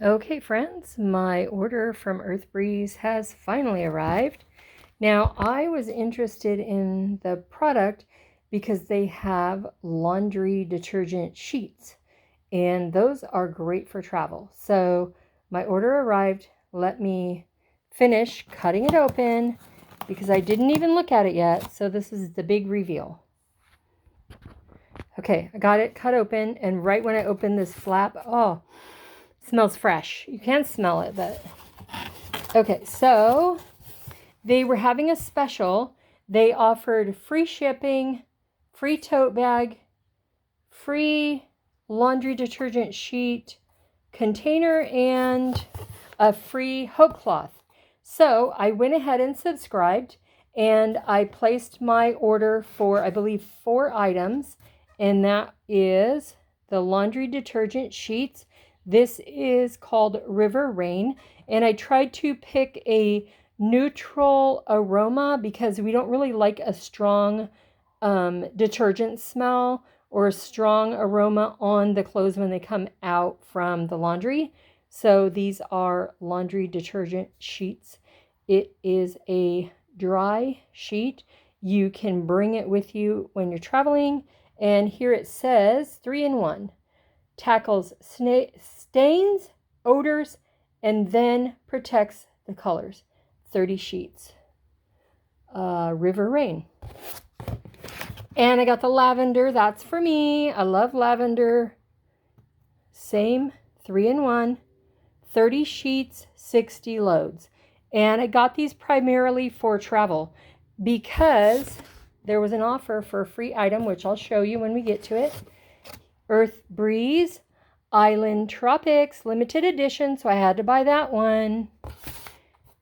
Okay, friends, my order from Earth Breeze has finally arrived. Now, I was interested in the product because they have laundry detergent sheets, and those are great for travel. So my order arrived. Let me finish cutting it open because I didn't even look at it yet. So this is the big reveal. Okay, I got it cut open, and right when I opened this flap, oh, smells fresh. You can't smell it, but okay. So they were having a special. They offered free shipping, free tote bag, free laundry detergent sheet, container, and a free Hope cloth. So I went ahead and subscribed, and I placed my order for, I believe, 4 items, and that is the laundry detergent sheets. This is called River Rain, and I tried to pick a neutral aroma because we don't really like a strong detergent smell or a strong aroma on the clothes when they come out from the laundry. So these are laundry detergent sheets. It is a dry sheet. You can bring it with you when you're traveling. And here it says 3-in-1. Tackles stains, odors, and then protects the colors. 30 sheets. River Rain. And I got the lavender. That's for me. I love lavender. Same 3-in-1. 30 sheets, 60 loads. And I got these primarily for travel because there was an offer for a free item, which I'll show you when we get to it. Earth Breeze Island Tropics limited edition, so I had to buy that one.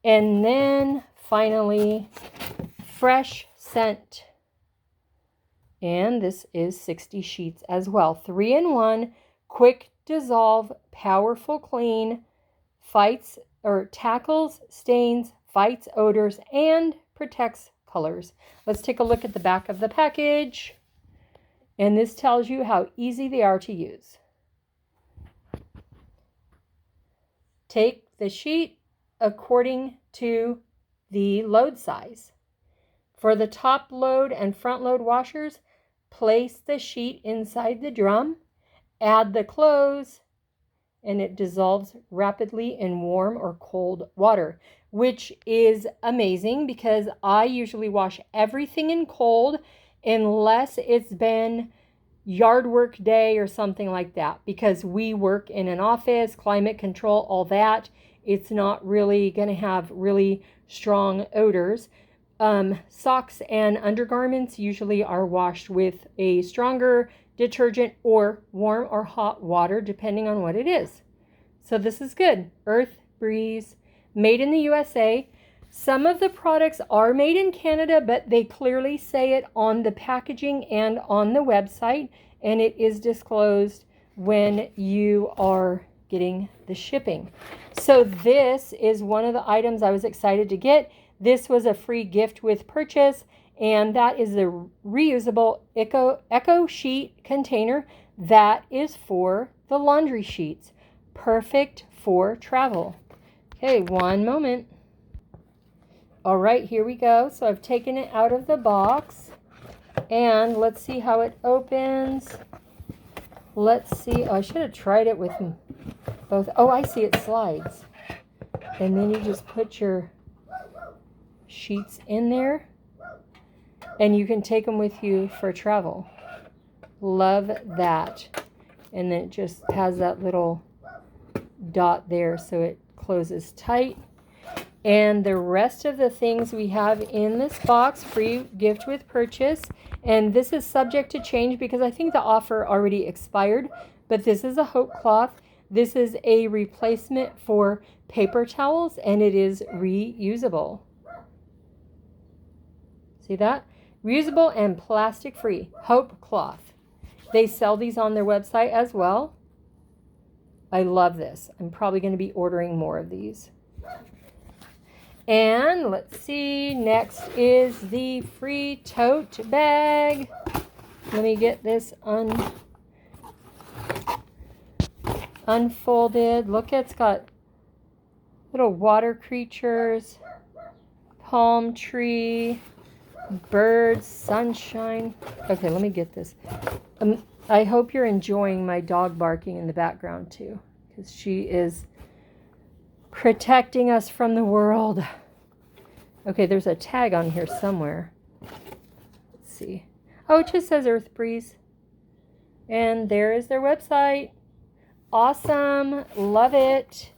And then finally, Fresh Scent. And this is 60 sheets as well. 3-in-1, quick dissolve, powerful clean, fights or tackles stains, fights odors, and protects colors. Let's take a look at the back of the package. And this tells you how easy they are to use. Take the sheet according to the load size. For the top load and front load washers, place the sheet inside the drum, add the clothes, and it dissolves rapidly in warm or cold water, which is amazing because I usually wash everything in cold unless it's been yard work day or something like that, because we work in an office, climate control, all that. It's not really going to have really strong odors. Socks and undergarments usually are washed with a stronger detergent or warm or hot water, depending on what it is. So this is good. Earth Breeze, made in the USA. Some of the products are made in Canada, but they clearly say it on the packaging and on the website, and it is disclosed when you are getting the shipping. So this is one of the items I was excited to get. This was a free gift with purchase, and that is the reusable Eco Sheet container that is for the laundry sheets. Perfect for travel. Okay, one moment. All right, here we go. So I've taken it out of the box, and let's see how it opens. Let's see. Oh, I should have tried it with both. Oh, I see, it slides. And then you just put your sheets in there, and you can take them with you for travel. Love that. And then it just has that little dot there, so it closes tight. And the rest of the things we have in this box, free gift with purchase, and this is subject to change because I think the offer already expired, but this is a Hope cloth. This is a replacement for paper towels, and it is reusable. See that? Reusable and plastic free Hope cloth. They sell these on their website as well. I love this. I'm probably going to be ordering more of these. And let's see, next is the free tote bag. Let me get this unfolded. Look, it's got little water creatures, palm tree, birds, sunshine. Okay, let me get this. I hope you're enjoying my dog barking in the background too, because she is protecting us from the world. Okay, there's a tag on here somewhere. Let's see. Oh, it just says Earth Breeze. And there is their website. Awesome. Love it.